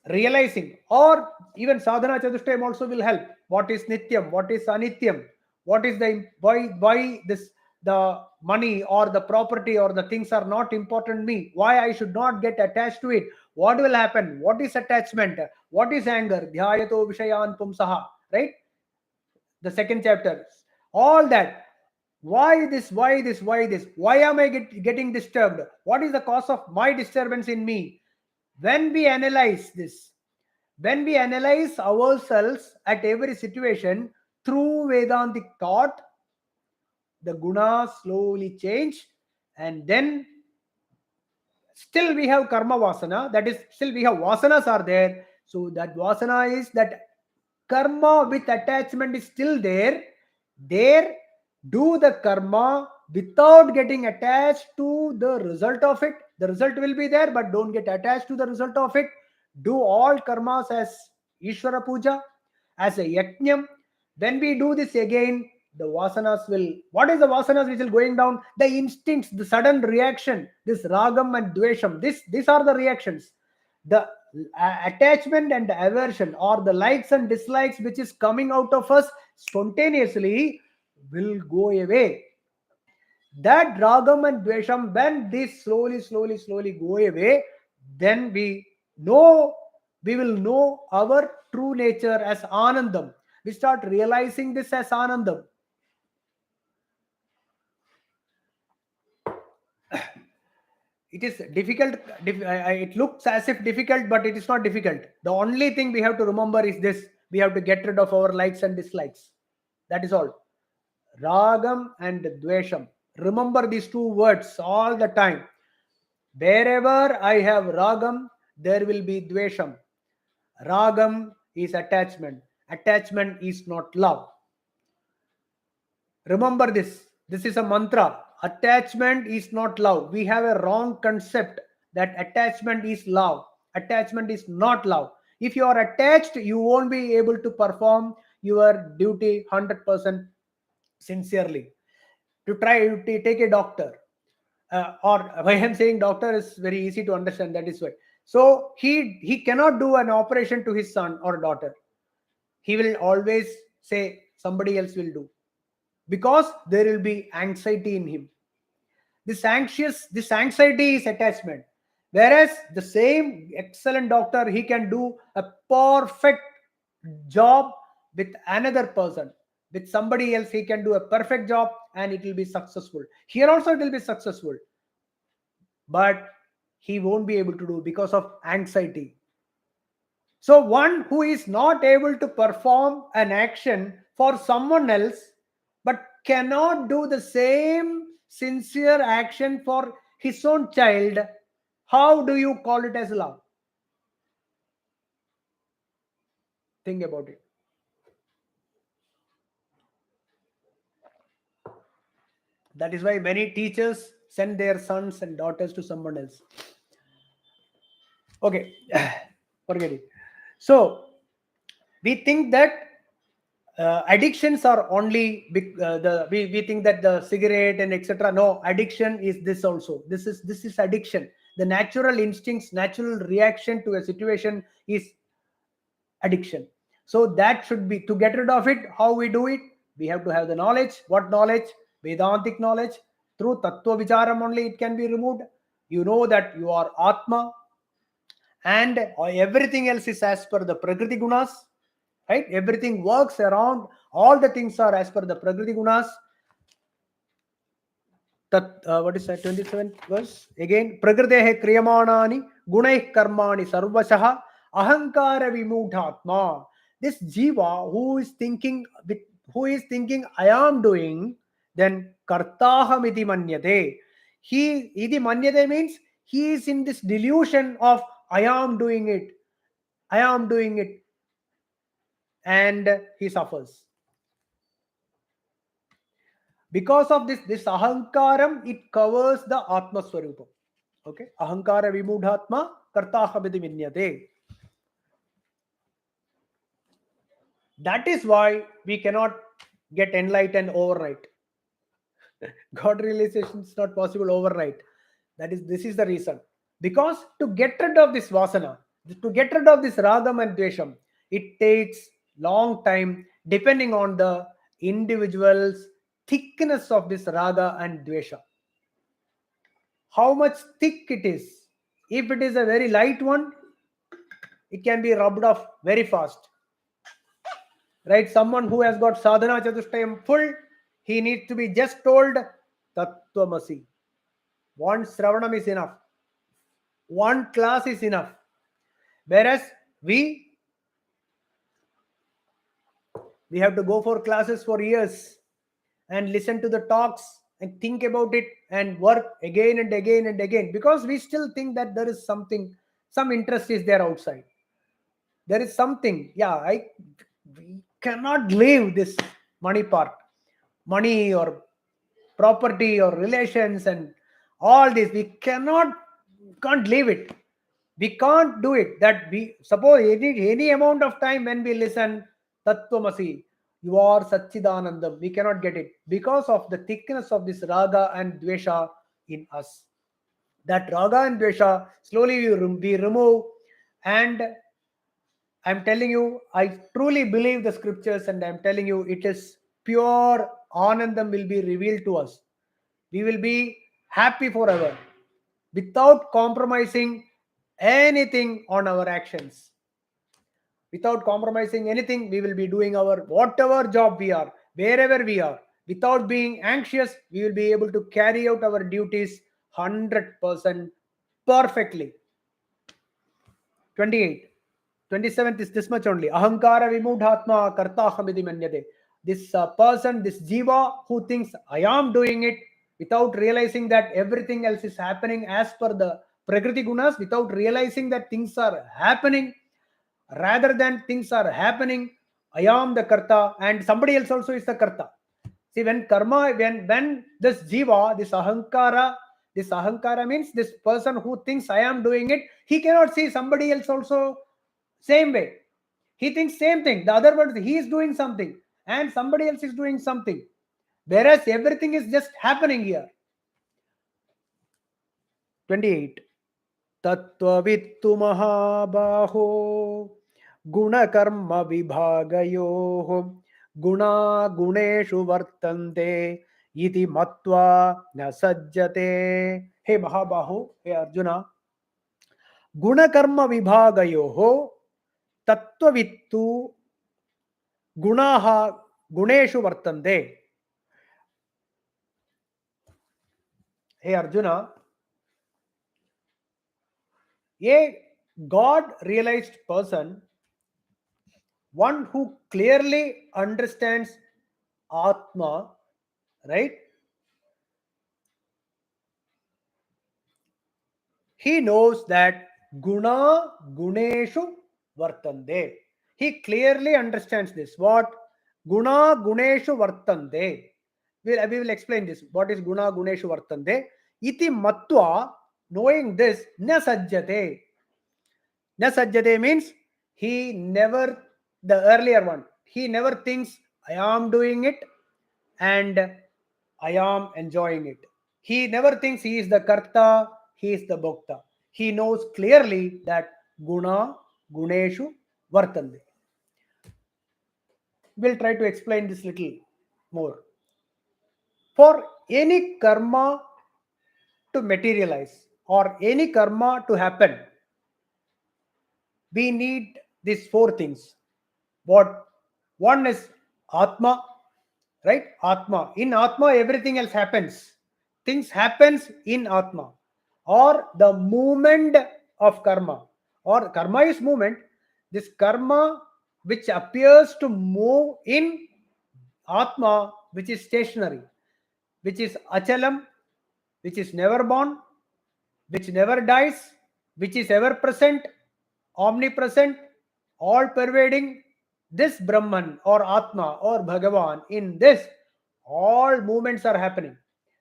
B: Realizing, or even sadhana chatushtayam also will help. What is nityam, what is anityam, what is the why this the money or the property or the things are not important to me, why I should not get attached to it, what will happen, what is attachment, what is anger, dhyayato vishayan pumsaha, right? The second chapter, all that. Why this, why this, why this, why am I getting disturbed, what is the cause of my disturbance in me? When we analyze this, when we analyze ourselves at every situation through Vedantic thought, the gunas slowly change, and then still we have karma vasana, that is, still we have vasanas are there. So that vasana is that karma with attachment is still there. There, do the karma without getting attached to the result of it. The result will be there, but don't get attached to the result of it. Do all karmas as Ishvara Puja, as a yajnam. When we do this again, the vasanas will, what is the vasanas which will going down? The instincts, the sudden reaction, this ragam and dvesham, these are the reactions. The attachment and aversion, or the likes and dislikes which is coming out of us spontaneously, will go away. That ragam and dvesham, when this slowly go away, then we will know our true nature as anandam. We start realizing this as anandam. It is difficult. It looks as if difficult, but it is not difficult. The only thing we have to remember is this: we have to get rid of our likes and dislikes. That is all. Ragam and dvesham. Remember these two words all the time. Wherever I have ragam, there will be dvesham. Ragam is attachment. Attachment is not love. Remember this. This is a mantra. Attachment is not love. We have a wrong concept that attachment is love. Attachment is not love. If you are attached, you won't be able to perform your duty 100% sincerely. To try to take a doctor, or why I'm saying doctor is very easy to understand. That is why. So he cannot do an operation to his son or daughter. He will always say somebody else will do, because there will be anxiety in him. This anxiety is attachment. Whereas the same excellent doctor, he can do a perfect job with another person, with somebody else, he can do a perfect job and it will be successful. Here also it will be successful, but he won't be able to do because of anxiety. So one who is not able to perform an action for someone else, but cannot do the same sincere action for his own child, how do you call it as love? Think about it. That is why many teachers send their sons and daughters to someone else. Okay, forget it. So we think that addictions are only we think that the cigarette and etc. No, addiction is this also. This is addiction. The natural instincts, natural reaction to a situation is addiction. So that should be, to get rid of it, how we do it? We have to have the knowledge. What knowledge? Vedantic knowledge. Through tattva vicharam only it can be removed. You know that you are atma, and everything else is as per the prakriti gunas, right? Everything works around, all the things are as per the prakriti gunas. What is that, 27th verse again? Prakritehe kriyamanani gunaih karmani sarvasah ahankara vimudhatma. This jiva who is thinking I am doing, then kartaham iti manyate. He iti manyate means he is in this delusion of I am doing it, and he suffers. Because of this ahankaram, it covers the atma swarupa. Okay, ahankara vimudhatma kartahabidi vinyate. That is why we cannot get enlightened overnight. God realization is not possible overnight. This is the reason. Because to get rid of this vasana, to get rid of this ragam and dvesham, it takes long time depending on the individual's thickness of this raga and dvesha. How much thick it is. If it is a very light one, it can be rubbed off very fast. Right? Someone who has got sadhana chatushtayam full, he needs to be just told tattvamasi. One Shravanam is enough. One class is enough. Whereas we have to go for classes for years and listen to the talks and think about it and work again and again and again, because we still think that there is something, some interest is there outside. There is something. Yeah, we cannot leave this money part, money or property or relations and all this. We can't leave it. We can't do it. That we suppose any amount of time when we listen Tattvamasi, you are Satchidanandam, we cannot get it because of the thickness of this raga and dvesha in us. That raga and dvesha slowly we remove, and I'm telling you, I truly believe the scriptures, and I'm telling you, it is pure Anandam will be revealed to us. We will be happy forever without compromising anything on our actions. Without compromising anything, we will be doing our whatever job we are, wherever we are. Without being anxious, we will be able to carry out our duties 100% perfectly. 28. 27th is this much only. Ahankara vimudhatma kartahamidi manyate. This person, this jiva who thinks I am doing it without realizing that everything else is happening as per the prakriti gunas, without realizing that things are happening rather than things are happening. I am the karta and somebody else also is the karta. See, when karma, when this jiva, this ahankara means this person who thinks I am doing it, he cannot see somebody else also same way. He thinks same thing. The other one, he is doing something and somebody else is doing something. Whereas everything is just happening here. 28. Tattvavittu mahabaho gunakarma vibhagayoho guna guneshu vartante iti matva na sajjate. Hey Mahabahu, hey Arjuna, gunakarma vibhagayoho tattavittu gunaha guneshu vartante. Hey Arjuna, a God realized person, one who clearly understands Atma, right? He knows that guna guneshu vartande. He clearly understands this. What? Guna guneshu vartande. We will explain this. What is guna guneshu vartande? Iti matva, knowing this, na sajjate. Na sajjate means he never, the earlier one, he never thinks I am doing it and I am enjoying it. He never thinks he is the karta, he is the bhokta. He knows clearly that guna guneshu vartande. We'll try to explain this little more. For any karma to materialize or any karma to happen, we need these four things. What? One is Atma, right? Atma. In Atma, everything else happens. Things happens in Atma. Or the movement of karma. Or karma is movement. This karma which appears to move in Atma, which is stationary, which is achalam, which is never born, which never dies, which is ever present, omnipresent, all pervading, this Brahman or Atma or Bhagavan, in this, all movements are happening.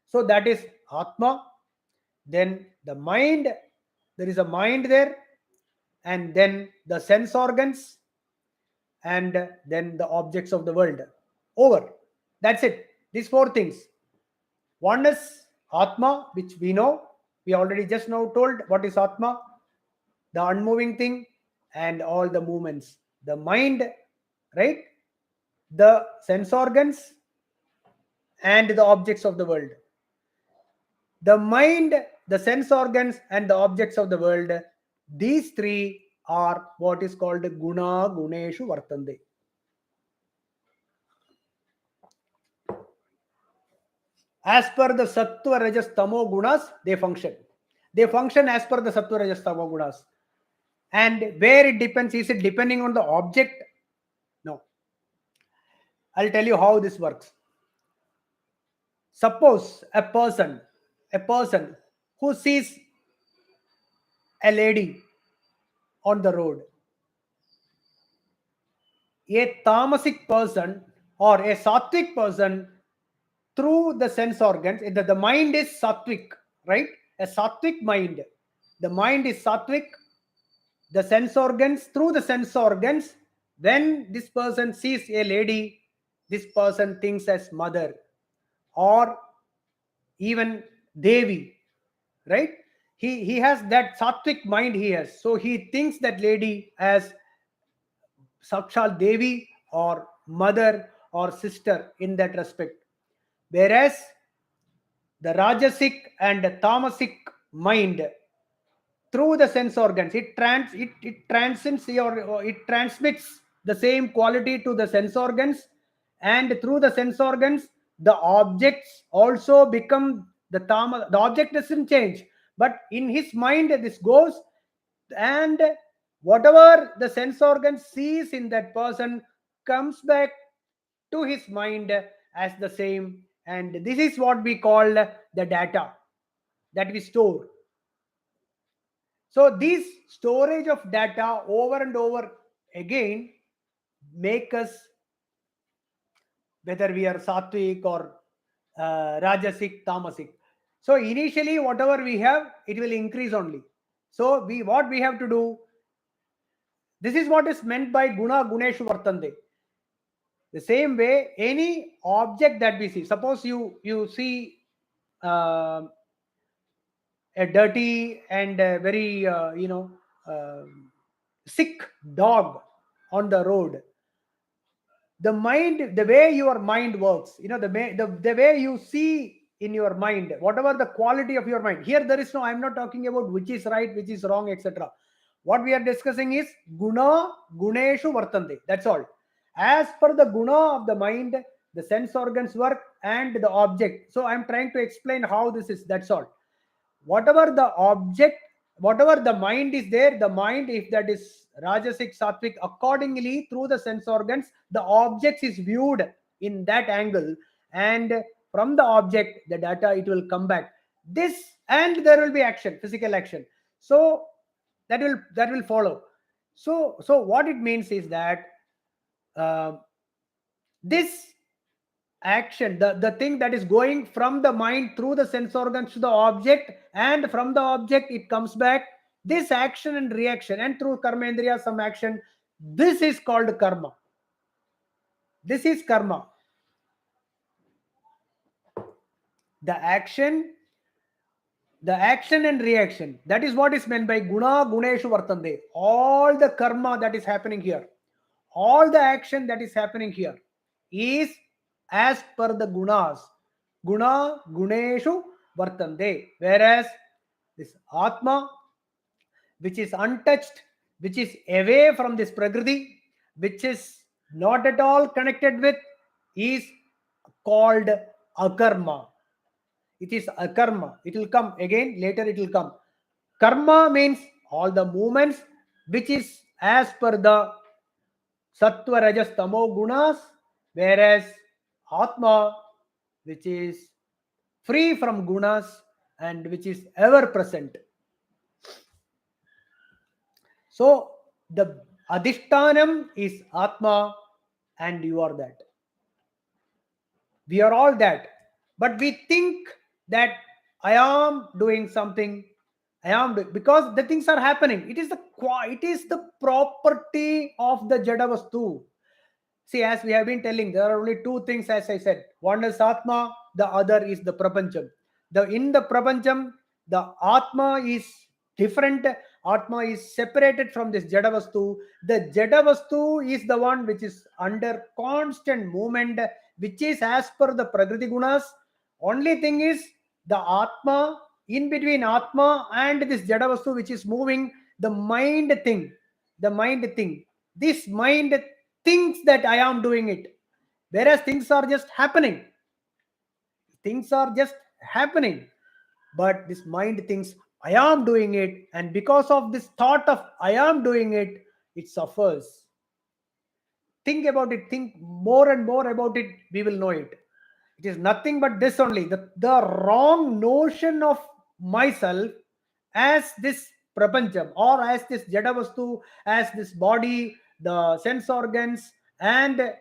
B: So that is Atma. Then the mind, there is a mind there, and then the sense organs, and then the objects of the world. Over. That's it. These four things. One is Atma, which we know. We already just now told what is Atma, the unmoving thing, and all the movements. The mind, right? The sense organs and the objects of the world. The mind, the sense organs, and the objects of the world, these three are what is called guna guneshu vartande. As per the sattva rajas tamo gunas, they function. They function as per the sattva rajas tamo gunas. And where it depends, is it depending on the object? No. I'll tell you how this works. Suppose a person who sees a lady on the road, a tamasic person or a sattvic person, through the sense organs, the mind is sattvic, right? A sattvic mind. The mind is sattvic. The sense organs, through the sense organs, when this person sees a lady, this person thinks as mother or even Devi, right? He has that sattvic mind he has. So he thinks that lady as Sakshal Devi or mother or sister in that respect. Whereas the Rajasic and the Tamasic mind, through the sense organs, it transcends or it transmits the same quality to the sense organs, and through the sense organs the objects also become the object doesn't change, but in his mind this goes, and whatever the sense organ sees in that person comes back to his mind as the same, and this is what we call the data that we store. So this storage of data over and over again make us, whether we are sattvic or rajasic, tamasic. So initially whatever we have, it will increase only. So what we have to do, this is what is meant by guna guneshu vartande. The same way, any object that we see, suppose you see uh, a dirty and very sick dog on the road, the mind, the way your mind works, the way you see in your mind, whatever the quality of your mind, here there is no, I'm not talking about which is right, which is wrong, etc. What we are discussing is guna guneshu vartante, that's all. As per the guna of the mind, the sense organs work and the object. So I'm trying to explain how this is, that's all. Whatever the object, whatever the mind is there, the mind, if that is rajasic, sattvic, accordingly through the sense organs the object is viewed in that angle, and from the object the data, it will come back this, and there will be action, physical action. So that will follow. So what it means is that this action, the thing that is going from the mind through the sense organs to the object, and from the object it comes back, this action and reaction, and through karmendriya some action, this is called karma. This is karma. The action and reaction, that is what is meant by guna guneshu vartande. All the karma that is happening here, all the action that is happening here is as per the gunas, guna guneshu vartande. Whereas this atma, which is untouched, which is away from this prakriti, which is not at all connected with, is called akarma. It is akarma. It will come again later, it will come. Karma means all the movements which is as per the sattva rajas tamo gunas, whereas atma, which is free from gunas and which is ever present. So the adhishtanam is atma, and you are that. We are all that, but we think that I am doing something, because the things are happening. It is the property of the jada vastu. See, as we have been telling, there are only two things, as I said. One is Atma, the other is the Prapancham. In the Prapancham, the Atma is different. Atma is separated from this Jadavastu. The Jadavastu is the one which is under constant movement, which is as per the Prakriti Gunas. Only thing is the Atma, in between Atma and this Jadavastu which is moving, the mind thing. This mind thinks that I am doing it, whereas things are just happening. But this mind thinks I am doing it, and because of this thought of I am doing it, it suffers. Think about it, think more and more about it, we will know it. It is nothing but this only, the wrong notion of myself as this prapancham, or as this jadavastu, as this body, the sense organs, and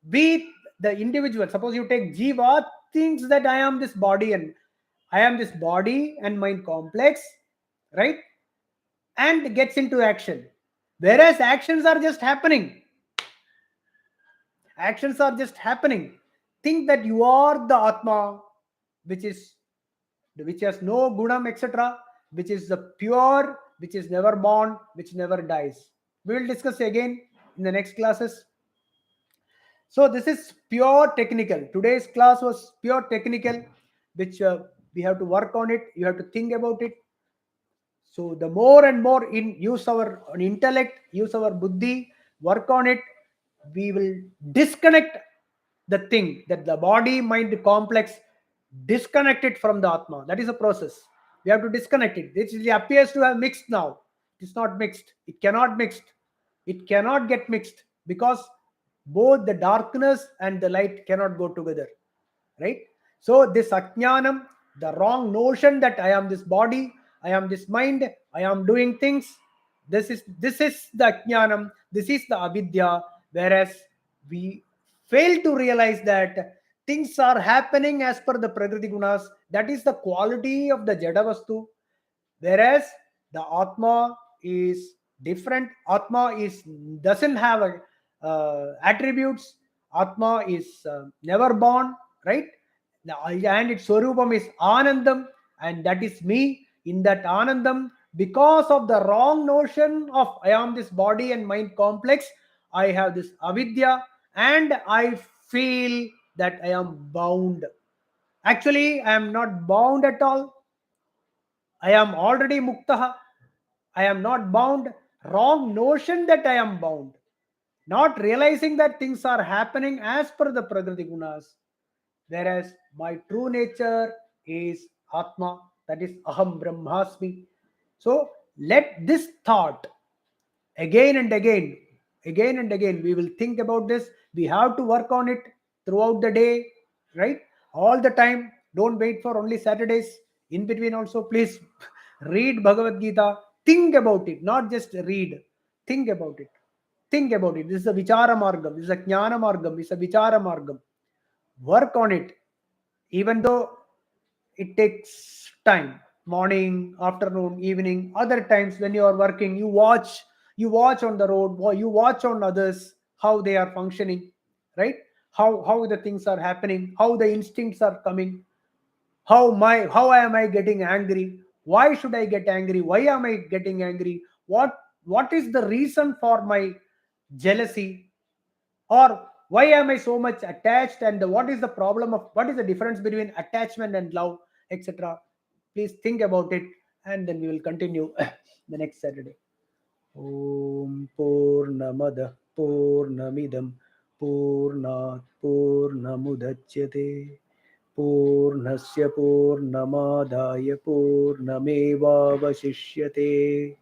B: we, the individual. Suppose you take jiva, thinks that I am this body and mind complex, right? And gets into action, whereas actions are just happening. Think that you are the atma, which has no gunam, etc., which is the pure, which is never born, which never dies. We will discuss again in the next classes. So this is pure technical. Today's class was pure technical, which we have to work on it. You have to think about it. So the more and more use our intellect, use our buddhi, work on it, we will disconnect the thing, that the body mind complex, disconnect it from the atma. That is a process. We have to disconnect it. It appears to have mixed now. It is not mixed. It cannot get mixed, because both the darkness and the light cannot go together, right? So this ajnanam, the wrong notion that I am this body, I am this mind, I am doing things, this is the ajnanam, this is the avidya. Whereas we fail to realize that things are happening as per the prakriti gunas. That is the quality of the jadavastu. Whereas the atma is different. Atma doesn't have attributes. Atma is never born, right? And its swarupam is anandam, and that is me. In that anandam, because of the wrong notion of I am this body and mind complex, I have this avidya, and I feel that I am bound. Actually, I am not bound at all. I am already muktaha. I am not bound. Wrong notion that I am bound. Not realizing that things are happening as per the prakriti gunas. Whereas my true nature is Atma, that is Aham Brahmasmi. So let this thought again and again, we will think about this. We have to work on it throughout the day, right? All the time. Don't wait for only Saturdays. In between also, please read Bhagavad Gita. Think about it, not just read. Think about it. This is a vichara margam. This is a jnana margam. This is a vichara margam. Work on it. Even though it takes time, morning, afternoon, evening, other times when you are working, you watch on the road, or you watch on others, how they are functioning, right? How the things are happening, how the instincts are coming, how am I getting angry, why should I get angry, why am I getting angry, what is the reason for my jealousy, or why am I so much attached, and what is the difference between attachment and love, etc. Please think about it, and then we will continue the next Saturday. Om Purnamada Purnamidam Purnat Purnamudachyate Purnasya Purnamadaya Purnamevavashishyate.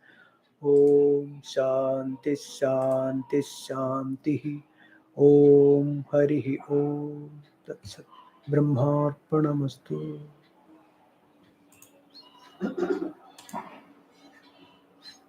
B: Om Shanti Shanti Shanti. Om Harihi Om Tatsat. Brahmarpanamastu.